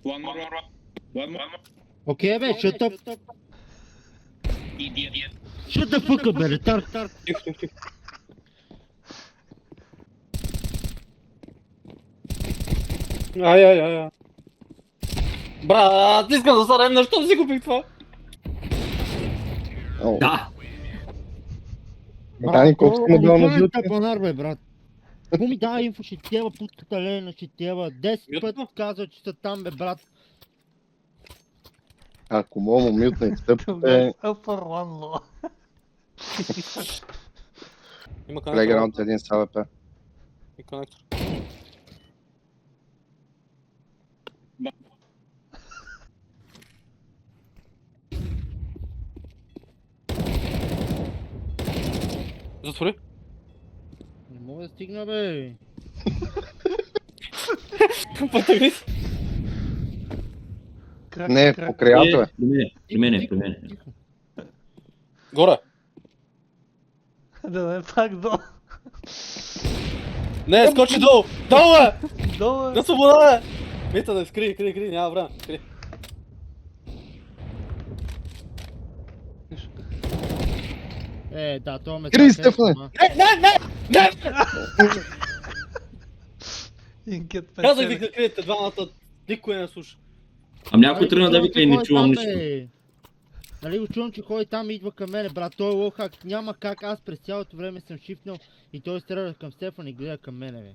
One more. One more. Окей, бе, shut up. Idiot. Shut the fuck up, бе, retard. Тихо, тихо, тихо. Ай. Брат, искам да зарем, защо си купих това? Да! Механик, колко сме била на жълти? Панар, бе, брат. Какво ми дава инфо, ще тева путката Лена, ще тева. 10 пъти казва, че са там, бе, брат. Ако мога му мютна и стъпките, Upper one low. Има конектор. плейграунд един с АВП. И конектор. Затвори. Не мога да стигна, бе. Потегни се. Не, покрай ато е. При мене. Тихо. Горе. Да не пак долу. Не, скочи долу. Долу е! Долу е. На свобода е! Мита да скри, няма време. Скри. Да, това ме... Кри, Стефане! Инкет Казах ви да криете двамата. Никой не слуша. Ам някой тръгна да вика и не чувам нищо. Нали го чувам, че ходи там и идва към мене, брат. Той е лохак. Няма как, аз през цялото време съм шифнал и той стреля към Стефан и гледа към мене, бе.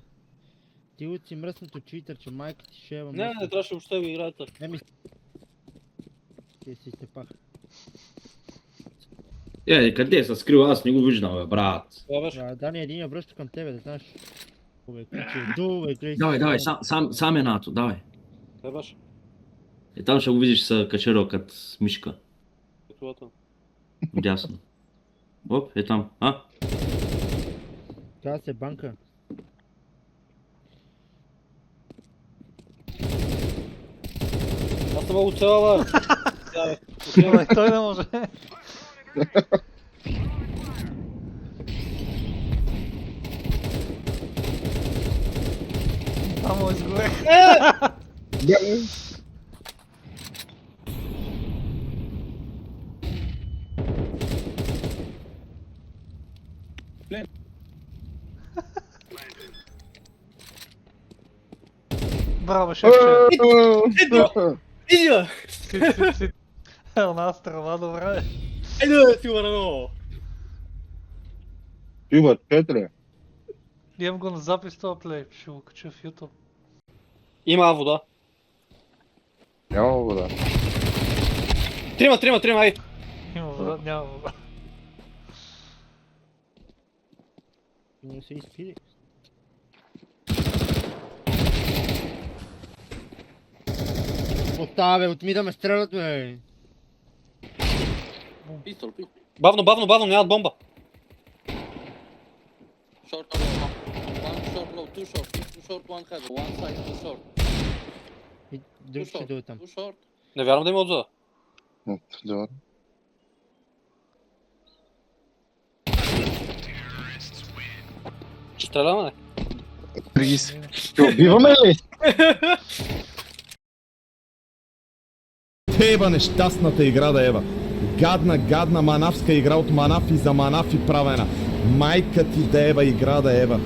Ти от си мръсното читър, че майка ти шева. Не трябваше въобще да играете. Не ми... Ти си степах. Къде се скрил? Аз не го виждам, бе, брат. Това беше. Дани, един я връща към тебе, да знаеш. Бе, ключи, гледай. Давай, сам е нато, давай. Това беше. Там ще го видиш се качерал като мишка. Готовото. Дясно. Оп, там. Това се банка. Аз не мога цела, бе. Ама и той не може. Само изгорех. Браво, шефче. Иди, бе! Си. Една страна, добре. Айде, бе, сигурно много. Има 4. Имам го на запис това плей, ще го кача в YouTube. Има вода. Няма вода. Трима, ай! Има вода, няма вода. Не се изпили. Остава, бе, от ми да ме стрелят, бе. Pistol. Бавно, нямат бомба. Short low. One short low. Two short. Two short. One head. One side. Two short. И Two друг ще дойде short. там. Two short. Не вярвам да има отзада. Добре. Ще стреляме, не? Пригис. Ще убиваме ли? Ева нещастната игра да ева. Гадна манавска игра от Манаф и за Манаф и правена. Майка ти да ева игра да ева.